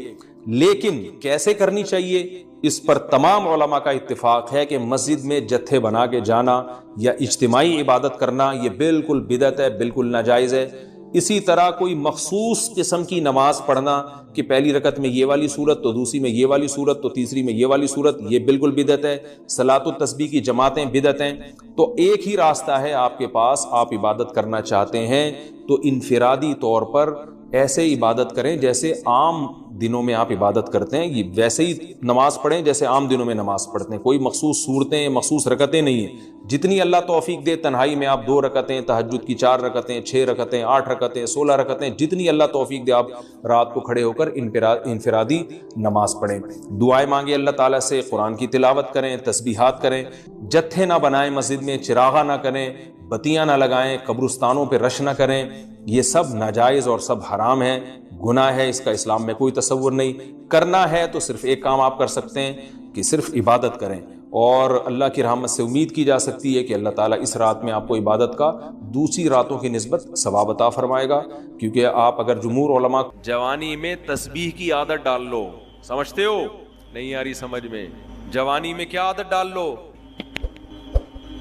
لیکن کیسے کرنی چاہیے اس پر تمام علماء کا اتفاق ہے کہ مسجد میں جتھے بنا کے جانا یا اجتماعی عبادت کرنا یہ بالکل بدعت ہے، بالکل ناجائز ہے۔ اسی طرح کوئی مخصوص قسم کی نماز پڑھنا کہ پہلی رکعت میں یہ والی صورت، تو دوسری میں یہ والی صورت، تو تیسری میں یہ والی صورت، یہ بالکل بدعت ہے۔ صلاۃ التسبیح کی جماعتیں بدعت ہیں۔ تو ایک ہی راستہ ہے آپ کے پاس، آپ عبادت کرنا چاہتے ہیں تو انفرادی طور پر ایسے عبادت کریں جیسے عام دنوں میں آپ عبادت کرتے ہیں، یہ ویسے ہی نماز پڑھیں جیسے عام دنوں میں نماز پڑھتے ہیں۔ کوئی مخصوص صورتیں، مخصوص رکعتیں نہیں ہیں، جتنی اللہ توفیق دے تنہائی میں آپ 2 رکعتیں، تہجد کی 4 رکعتیں، 6 رکعتیں، 8 رکعتیں، 16 رکعتیں، جتنی اللہ توفیق دے آپ رات کو کھڑے ہو کر انفرادی نماز پڑھیں، دعائیں مانگیں اللہ تعالیٰ سے، قرآن کی تلاوت کریں، تسبیحات کریں، جتھے نہ بنائیں مسجد میں، چراغاں نہ کریں، بتیاں نہ لگائیں، قبرستانوں پہ رش نہ کریں، یہ سب ناجائز اور سب حرام ہے، گناہ ہے، اس کا اسلام میں کوئی تصور نہیں۔ کرنا ہے تو صرف ایک کام آپ کر سکتے ہیں کہ صرف عبادت کریں، اور اللہ کی رحمت سے امید کی جا سکتی ہے کہ اللہ تعالیٰ اس رات میں آپ کو عبادت کا دوسری راتوں کی نسبت ثواب عطا فرمائے گا۔ کیونکہ آپ اگر جمہور علماء جوانی میں تسبیح کی عادت ڈال لو، سمجھتے ہو؟ نہیں آ رہی سمجھ میں؟ جوانی میں کیا عادت ڈال لو؟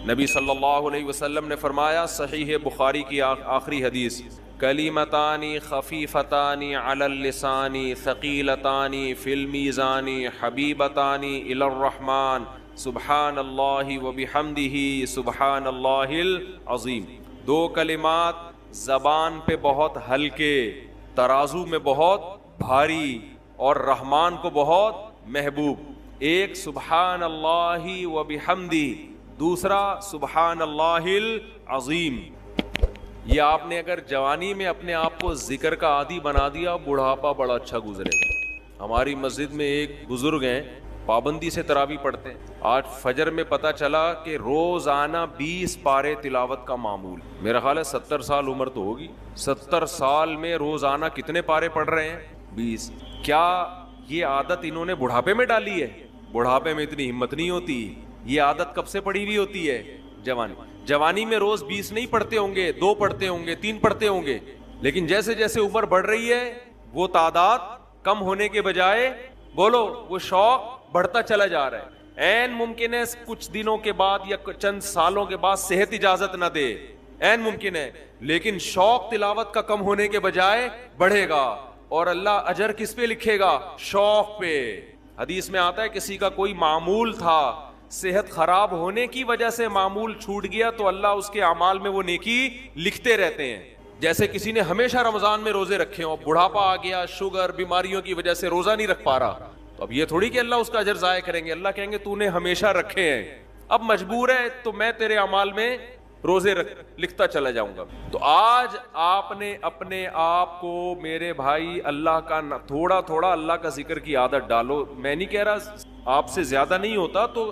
نبی صلی اللہ علیہ وسلم نے فرمایا، صحیح بخاری کی آخری حدیث، کلیمتان خفیفتان علی اللسان ثقیلتان فی المیزان حبیبتان الی الرحمن سبحان اللہ وبحمدہ سبحان اللہ العظیم۔ 2 کلمات زبان پہ بہت ہلکے، ترازو میں بہت بھاری اور رحمان کو بہت محبوب۔ ایک سبحان اللہ وبحمدہ، دوسرا سبحان اللہ العظیم۔ یہ آپ نے اگر جوانی میں اپنے آپ کو ذکر کا عادی بنا دیا، بڑھاپا بڑا اچھا گزرے گا۔ ہماری مسجد میں ایک بزرگ ہیں، پابندی سے تراویح پڑھتے ہیں۔ آج فجر میں پتہ چلا کہ روزانہ 20 پارے تلاوت کا معمول، میرا خیال ہے 70 سال عمر تو ہوگی، 70 سال میں روزانہ کتنے پارے پڑھ رہے ہیں؟ 20۔ کیا یہ عادت انہوں نے بڑھاپے میں ڈالی ہے؟ بڑھاپے میں اتنی ہمت نہیں ہوتی۔ یہ عادت کب سے پڑی ہوئی ہوتی ہے؟ جوانی میں روز 20 نہیں پڑھتے ہوں گے، 2 پڑھتے ہوں گے، 3 پڑھتے ہوں گے، لیکن جیسے جیسے عمر بڑھ رہی ہے وہ تعداد کم ہونے کے بجائے، بولو، وہ شوق بڑھتا چلا جا رہا ہے۔ عین ممکن ہے کچھ دنوں کے بعد یا چند سالوں کے بعد صحت اجازت نہ دے، عین ممکن ہے، لیکن شوق تلاوت کا کم ہونے کے بجائے بڑھے گا، اور اللہ اجر کس پہ لکھے گا؟ شوق پہ۔ حدیث میں آتا ہے کسی کا کوئی معمول تھا، صحت خراب ہونے کی وجہ سے معمول چھوٹ گیا تو اللہ اس کے اعمال میں وہ نیکی لکھتے رہتے ہیں۔ جیسے کسی نے ہمیشہ رمضان میں روزے رکھے ہوں، بڑھاپا آ گیا، شوگر، بیماریوں کی وجہ سے روزہ نہیں رکھ پا رہا، تو اب یہ تھوڑی کہ اللہ اس کا اجر ضائع کریں گے، اللہ کہیں گے تو نے ہمیشہ رکھے ہیں، اب مجبور ہے تو میں تیرے اعمال میں روزے لکھتا چلا جاؤں گا۔ تو آج آپ نے اپنے آپ کو، میرے بھائی، اللہ کا تھوڑا تھوڑا اللہ کا ذکر کی عادت ڈالو۔ میں نہیں کہہ رہا آپ سے زیادہ نہیں ہوتا تو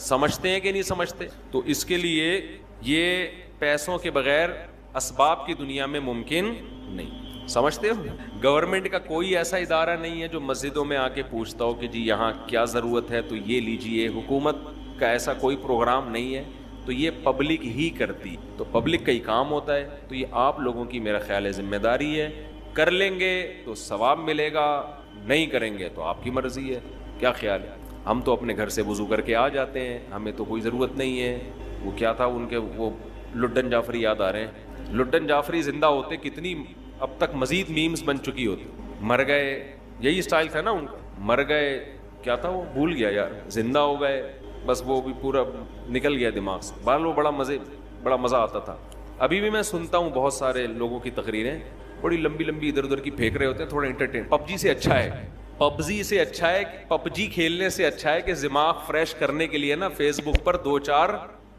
سمجھتے ہیں کہ نہیں سمجھتے؟ تو اس کے لیے یہ پیسوں کے بغیر اسباب کی دنیا میں ممکن نہیں. سمجھتے ہو؟ گورنمنٹ کا کوئی ایسا ادارہ نہیں ہے جو مسجدوں میں آ کے پوچھتا ہو کہ جی یہاں کیا ضرورت ہے تو یہ لیجئے. حکومت کا ایسا کوئی پروگرام نہیں ہے, تو یہ پبلک ہی کرتی. تو پبلک کا ہی کام ہوتا ہے. تو یہ آپ لوگوں کی میرا خیال ہے ذمہ داری ہے. کر لیں گے تو ثواب ملے گا, نہیں کریں گے تو آپ کی مرضی ہے. کیا خیال ہے؟ ہم تو اپنے گھر سے وضو کر کے آ جاتے ہیں, ہمیں تو کوئی ضرورت نہیں ہے. وہ کیا تھا ان کے, وہ لڈن جعفری یاد آ رہے ہیں. لڈن جعفری زندہ ہوتے کتنی اب تک مزید میمز بن چکی ہوتی. مر گئے, یہی اسٹائل تھا نا ان کا, مر گئے, کیا تھا وہ بھول گیا یار, زندہ ہو گئے, بس وہ بھی پورا نکل گیا دماغ سے. بہرحال وہ بڑا مزہ آتا تھا. ابھی بھی میں سنتا ہوں بہت سارے لوگوں کی تقریریں, بڑی لمبی لمبی ادھر ادھر کی پھینک رہے ہوتے ہیں, تھوڑا انٹرٹین. پب جی سے اچھا ہے, پبجی سے اچھا ہے, پب جی کھیلنے سے اچھا ہے کہ دماغ فریش کرنے کے لیے نا فیس بک پر 2-4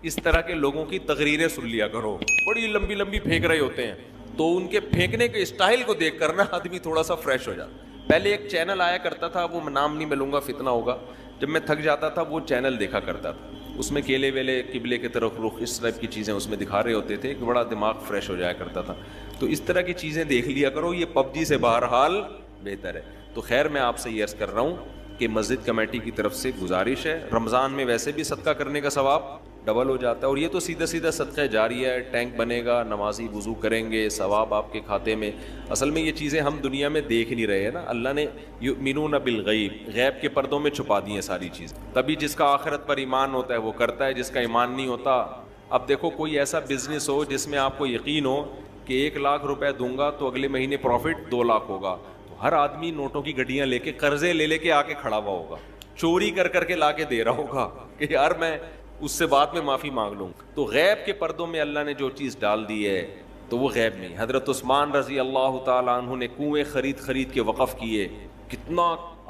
اس طرح کے لوگوں کی تقریریں سن لیا کرو. بڑی لمبی لمبی پھینک رہے ہوتے ہیں, تو ان کے پھینکنے کے اسٹائل کو دیکھ کر نا آدمی تھوڑا سا فریش ہو جاتا. پہلے ایک چینل آیا کرتا تھا, وہ نام نہیں میں لوں گا فتنہ ہوگا, جب میں تھک جاتا تھا وہ چینل دیکھا کرتا تھا. اس میں کیلے ویلے قبلے کی طرف رخ اس طرح کی چیزیں اس میں دکھا رہے ہوتے تھے کہ بڑا دماغ فریش ہو جایا کرتا تھا. تو اس طرح کی چیزیں دیکھ لیا کرو, یہ پب جی سے بہرحال بہتر ہے. تو خیر میں آپ سے یہ عرض کر رہا ہوں کہ مسجد کمیٹی کی طرف سے گزارش ہے, رمضان میں ویسے بھی صدقہ کرنے کا ثواب ڈبل ہو جاتا ہے, اور یہ تو سیدھا سیدھا صدقہ جاریہ ہے. ٹینک بنے گا, نمازی وضو کریں گے, ثواب آپ کے کھاتے میں. اصل میں یہ چیزیں ہم دنیا میں دیکھ نہیں رہے ہیں نا. اللہ نے یؤمنون بالغیب, غیب کے پردوں میں چھپا دی ہیں ساری چیزیں. تبھی جس کا آخرت پر ایمان ہوتا ہے وہ کرتا ہے, جس کا ایمان نہیں ہوتا. اب دیکھو کوئی ایسا بزنس ہو جس میں آپ کو یقین ہو کہ 1 لاکھ روپے دوں گا تو اگلے مہینے پروفٹ 2 لاکھ ہوگا, تو ہر آدمی نوٹوں کی گڈیاں لے کے قرضے لے کے آ کے کھڑا ہوا ہوگا, چوری کر کے لا کے دے رہا ہوگا کہ یار میں اس سے بعد میں معافی مانگ لوں. تو غیب کے پردوں میں اللہ نے جو چیز ڈال دی ہے تو وہ غیب نہیں. حضرت عثمان رضی اللہ تعالیٰ عنہ نے کنویں خرید کے وقف کیے, کتنا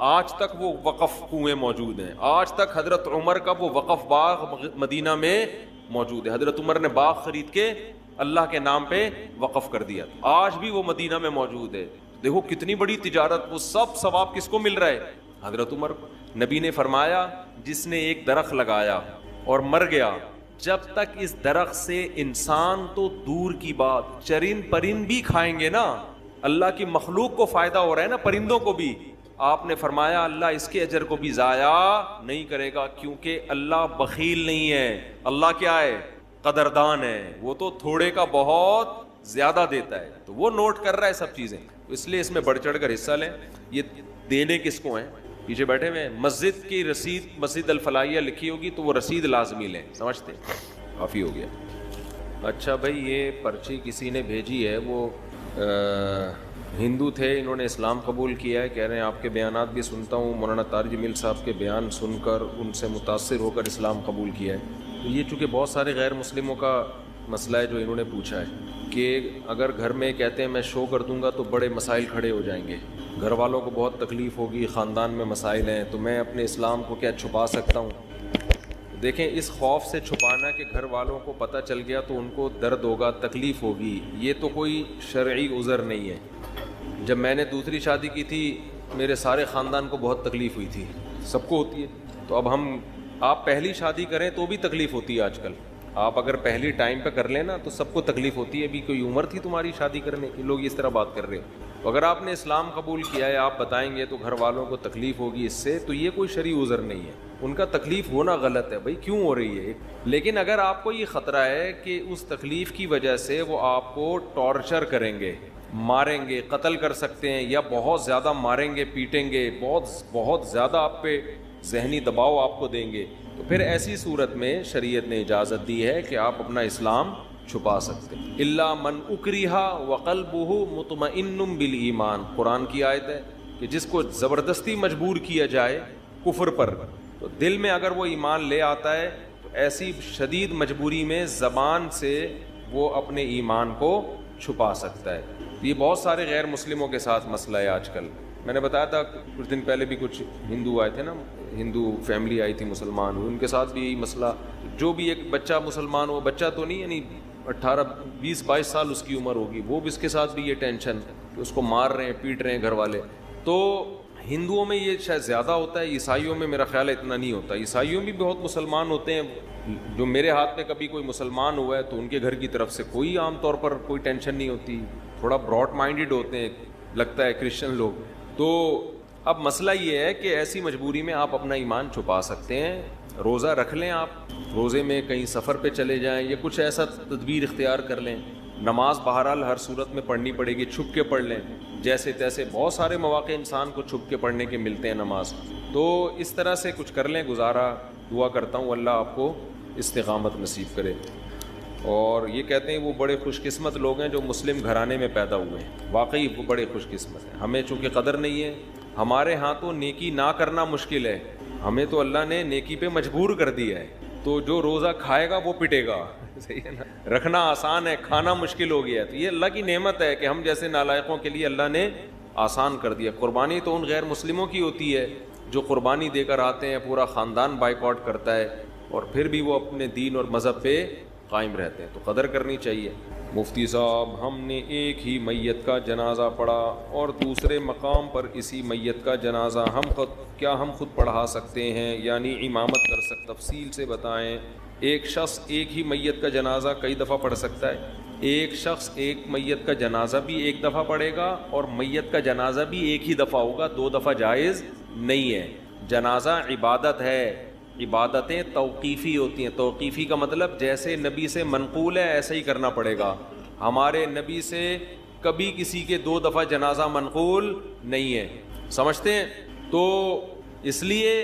آج تک وہ وقف کنویں موجود ہیں. آج تک حضرت عمر کا وہ وقف باغ مدینہ میں موجود ہے. حضرت عمر نے باغ خرید کے اللہ کے نام پہ وقف کر دیا, آج بھی وہ مدینہ میں موجود ہے. دیکھو کتنی بڑی تجارت, وہ سب ثواب کس کو مل رہا ہے؟ حضرت عمر. نبی نے فرمایا جس نے ایک درخت لگایا اور مر گیا, جب تک اس درخت سے انسان تو دور کی بات چرند پرند بھی کھائیں گے نا, اللہ کی مخلوق کو فائدہ ہو رہا ہے نا, پرندوں کو بھی. آپ نے فرمایا اللہ اس کے اجر کو بھی ضائع نہیں کرے گا, کیونکہ اللہ بخیل نہیں ہے. اللہ کیا ہے؟ قدردان ہے. وہ تو تھوڑے کا بہت زیادہ دیتا ہے, تو وہ نوٹ کر رہا ہے سب چیزیں. اس لیے اس میں بڑھ چڑھ کر حصہ لیں. یہ دینے کس کو ہیں؟ پیچھے بیٹھے ہوئے. مسجد کی رسید, مسجد الفلاحیہ لکھی ہوگی تو وہ رسید لازمی لیں. سمجھتے؟ کافی ہو گیا. اچھا بھائی, یہ پرچی کسی نے بھیجی ہے, وہ ہندو تھے, انہوں نے اسلام قبول کیا ہے. کہہ رہے ہیں آپ کے بیانات بھی سنتا ہوں, مولانا طارق جمیل صاحب کے بیان سن کر ان سے متاثر ہو کر اسلام قبول کیا ہے. تو یہ چونکہ بہت سارے غیر مسلموں کا مسئلہ ہے جو انہوں نے پوچھا ہے کہ اگر گھر میں کہتے ہیں میں شو کر دوں گا تو بڑے مسائل کھڑے ہو جائیں گے, گھر والوں کو بہت تکلیف ہوگی, خاندان میں مسائل ہیں, تو میں اپنے اسلام کو کیا چھپا سکتا ہوں؟ دیکھیں, اس خوف سے چھپانا کہ گھر والوں کو پتہ چل گیا تو ان کو درد ہوگا, تکلیف ہوگی, یہ تو کوئی شرعی عذر نہیں ہے. جب میں نے دوسری شادی کی تھی میرے سارے خاندان کو بہت تکلیف ہوئی تھی, سب کو ہوتی ہے. تو اب آپ پہلی شادی کریں تو بھی تکلیف ہوتی ہے. آج کل آپ اگر پہلی ٹائم پہ کر لیں نا تو سب کو تکلیف ہوتی ہے. ابھی کوئی عمر تھی تمہاری شادی کرنے کی؟ لوگ اس طرح بات کر رہے ہو. تو اگر آپ نے اسلام قبول کیا ہے, آپ بتائیں گے تو گھر والوں کو تکلیف ہوگی اس سے, تو یہ کوئی شرعی عذر نہیں ہے. ان کا تکلیف ہونا غلط ہے بھائی, کیوں ہو رہی ہے. لیکن اگر آپ کو یہ خطرہ ہے کہ اس تکلیف کی وجہ سے وہ آپ کو ٹارچر کریں گے, ماریں گے, قتل کر سکتے ہیں, یا بہت زیادہ ماریں گے, پیٹیں گے, بہت زیادہ آپ پہ ذہنی دباؤ آپ کو دیں گے, تو پھر ایسی صورت میں شریعت نے اجازت دی ہے کہ آپ اپنا اسلام چھپا سکتے ہیں. الا من اکرہ وقلبہ مطمئن بالایمان, قرآن کی آیت ہے کہ جس کو زبردستی مجبور کیا جائے کفر پر, تو دل میں اگر وہ ایمان لے آتا ہے تو ایسی شدید مجبوری میں زبان سے وہ اپنے ایمان کو چھپا سکتا ہے. یہ بہت سارے غیر مسلموں کے ساتھ مسئلہ ہے آج کل. میں نے بتایا تھا کچھ دن پہلے بھی کچھ ہندو آئے تھے نا, ہندو فیملی آئی تھی مسلمان, ان کے ساتھ بھی یہی مسئلہ. جو بھی ایک بچہ مسلمان ہو, بچہ تو نہیں یعنی 18 20 22 سال اس کی عمر ہوگی, وہ بھی اس کے ساتھ بھی یہ ٹینشن کہ اس کو مار رہے ہیں, پیٹ رہے ہیں گھر والے. تو ہندوؤں میں یہ شاید زیادہ ہوتا ہے, عیسائیوں میں میرا خیال ہے اتنا نہیں ہوتا. عیسائیوں میں بھی بہت مسلمان ہوتے ہیں, جو میرے ہاتھ میں کبھی کوئی مسلمان ہوا ہے تو ان کے گھر کی طرف سے کوئی عام طور پر کوئی ٹینشن نہیں ہوتی, تھوڑا براڈ مائنڈڈ ہوتے ہیں لگتا ہے کرسچن لوگ. تو اب مسئلہ یہ ہے کہ ایسی مجبوری میں آپ اپنا ایمان چھپا سکتے ہیں, روزہ رکھ لیں, آپ روزے میں کہیں سفر پہ چلے جائیں یا کچھ ایسا تدبیر اختیار کر لیں. نماز بہرحال ہر صورت میں پڑھنی پڑے گی, چھپ کے پڑھ لیں, جیسے تیسے بہت سارے مواقع انسان کو چھپ کے پڑھنے کے ملتے ہیں نماز. تو اس طرح سے کچھ کر لیں گزارا. دعا کرتا ہوں اللہ آپ کو استقامت نصیب کرے. اور یہ کہتے ہیں وہ بڑے خوش قسمت لوگ ہیں جو مسلم گھرانے میں پیدا ہوئے ہیں. واقعی وہ بڑے خوش قسمت ہیں. ہمیں چونکہ قدر نہیں ہے, ہمارے ہاں تو نیکی نہ کرنا مشکل ہے, ہمیں تو اللہ نے نیکی پہ مجبور کر دیا ہے. تو جو روزہ کھائے گا وہ پٹے گا, صحیح ہے نا. رکھنا آسان ہے, کھانا مشکل ہو گیا. تو یہ اللہ کی نعمت ہے کہ ہم جیسے نالائقوں کے لیے اللہ نے آسان کر دیا. قربانی تو ان غیر مسلموں کی ہوتی ہے جو قربانی دے کر آتے ہیں, پورا خاندان بائیکاٹ کرتا ہے اور پھر بھی وہ اپنے دین اور مذہب پہ قائم رہتے ہیں. تو قدر کرنی چاہیے. مفتی صاحب, ہم نے ایک ہی میت کا جنازہ پڑھا اور دوسرے مقام پر اسی میت کا جنازہ ہم خود پڑھا سکتے ہیں, یعنی امامت کر سکتے؟ تفصیل سے بتائیں. ایک شخص ایک ہی میت کا جنازہ کئی دفعہ پڑھ سکتا ہے. ایک شخص ایک میت کا جنازہ بھی ایک دفعہ پڑھے گا اور میت کا جنازہ بھی ایک ہی دفعہ ہوگا, 2 دفعہ جائز نہیں ہے. جنازہ عبادت ہے, عبادتیں توقیفی ہوتی ہیں. توقیفی کا مطلب جیسے نبی سے منقول ہے ایسے ہی کرنا پڑے گا. ہمارے نبی سے کبھی کسی کے 2 دفعہ جنازہ منقول نہیں ہے, سمجھتے ہیں. تو اس لیے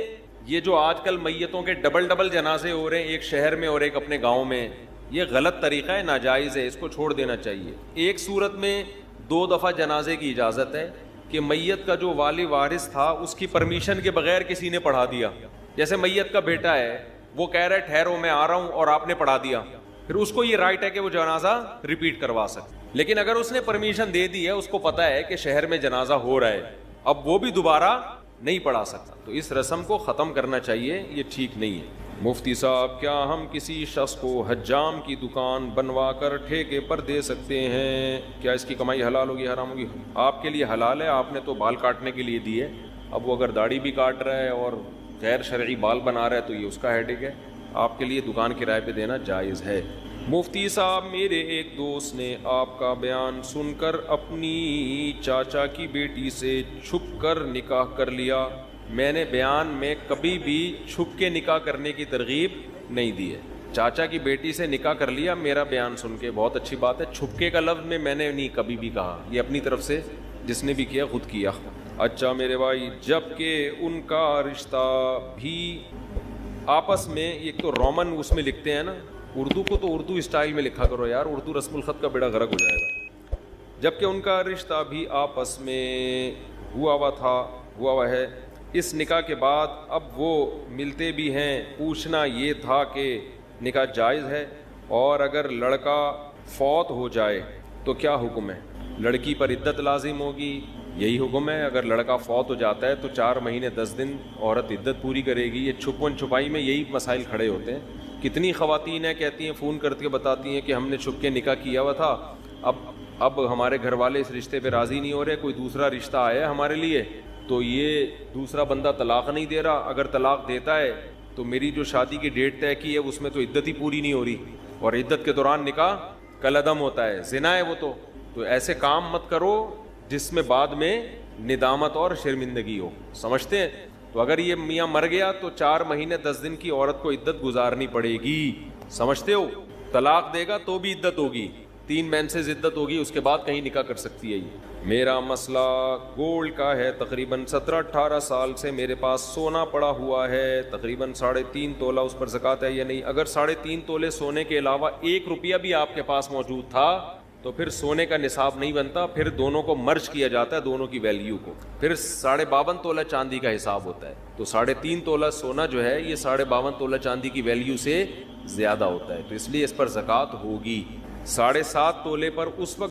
یہ جو آج کل میتوں کے ڈبل جنازے ہو رہے ہیں, ایک شہر میں اور ایک اپنے گاؤں میں, یہ غلط طریقہ ہے, ناجائز ہے, اس کو چھوڑ دینا چاہیے. ایک صورت میں 2 دفعہ جنازے کی اجازت ہے کہ میت کا جو والی وارث تھا اس کی پرمیشن کے بغیر کسی نے پڑھا دیا. جیسے میت کا بیٹا ہے, وہ کہہ رہا ہے ٹھہرو میں آ رہا ہوں, اور آپ نے پڑھا دیا, پھر اس کو یہ رائٹ ہے کہ وہ جنازہ ریپیٹ کروا سکے. لیکن اگر اس نے پرمیشن دے دی ہے, اس کو پتا ہے کہ شہر میں جنازہ ہو رہا ہے, اب وہ بھی دوبارہ نہیں پڑھا سکتا. تو اس رسم کو ختم کرنا چاہیے, یہ ٹھیک نہیں ہے. مفتی صاحب, کیا ہم کسی شخص کو حجام کی دکان بنوا کر ٹھیکے پر دے سکتے ہیں؟ کیا اس کی کمائی حلال ہوگی حرام ہوگی؟ آپ کے لیے حلال ہے, آپ نے تو بال کاٹنے کے لیے دی ہے. اب وہ اگر داڑھی بھی کاٹ رہا ہے اور غیر شرعی بال بنا رہا ہے تو یہ اس کا ہیڈک ہے. آپ کے لیے دکان کرائے پہ دینا جائز ہے. مفتی صاحب, میرے ایک دوست نے آپ کا بیان سن کر اپنی چاچا کی بیٹی سے چھپ کر نکاح کر لیا. میں نے بیان میں کبھی بھی چھپ کے نکاح کرنے کی ترغیب نہیں دی ہے. چاچا کی بیٹی سے نکاح کر لیا, میرا بیان سن کے بہت اچھی بات ہے. چھپکے کا لفظ میں نے نہیں کبھی بھی کہا, یہ اپنی طرف سے جس نے بھی کیا خود کیا. اچھا میرے بھائی, جب کہ ان کا رشتہ بھی آپس میں, ایک تو رومن اس میں لکھتے ہیں نا, اردو کو تو اردو اسٹائل میں لکھا کرو یار, اردو رسم الخط کا بیڑا غرق ہو جائے گا. جب کہ ان کا رشتہ بھی آپس میں ہوا ہے, اس نکاح کے بعد اب وہ ملتے بھی ہیں. پوچھنا یہ تھا کہ نکاح جائز ہے, اور اگر لڑکا فوت ہو جائے تو کیا حکم ہے؟ لڑکی پر عدت لازم ہوگی, یہی حکم ہے. اگر لڑکا فوت ہو جاتا ہے تو 4 مہینے 10 دن عورت عدت پوری کرے گی. یہ چھپن چھپائی میں یہی مسائل کھڑے ہوتے ہیں. کتنی خواتین ہیں کہتی ہیں, فون کر کے بتاتی ہیں کہ ہم نے چھپ کے نکاح کیا ہوا تھا, اب ہمارے گھر والے اس رشتے پہ راضی نہیں ہو رہے, کوئی دوسرا رشتہ آیا ہے ہمارے لیے, تو یہ دوسرا بندہ طلاق نہیں دے رہا. اگر طلاق دیتا ہے تو میری جو شادی کی ڈیٹ طے کی ہے اس میں تو عدت ہی پوری نہیں ہو رہی, اور عدت کے دوران نکاح کالعدم ہوتا ہے, زنا ہے وہ. تو ایسے کام مت کرو جس میں بعد میں ندامت اور شرمندگی ہو, سمجھتے ہیں. تو اگر یہ میاں مر گیا تو 4 مہینے 10 دن کی عورت کو عدت گزارنی پڑے گی, سمجھتے ہو. طلاق دے گا تو بھی عدت ہوگی, 3 مینسز عدت ہوگی, اس کے بعد کہیں نکاح کر سکتی ہے. یہ میرا مسئلہ گولڈ کا ہے. تقریباً 17-18 سال سے میرے پاس سونا پڑا ہوا ہے, تقریباً 3.5 تولہ. اس پر زکوٰۃ ہے یا نہیں؟ اگر 3.5 تولے سونے کے علاوہ 1 روپیہ بھی آپ کے پاس موجود تھا تو پھر سونے کا نصاب نہیں بنتا, پھر دونوں کو مرج کیا جاتا ہے, دونوں کی ویلیو کو. پھر 52.5 تولہ چاندی کا حساب ہوتا ہے. تو 3.5 تولہ سونا جو ہے یہ 52.5 تولہ چاندی کی ویلیو سے زیادہ ہوتا ہے, تو اس لیے اس پر زکوٰۃ ہوگی. 7.5 تولے پر اس وقت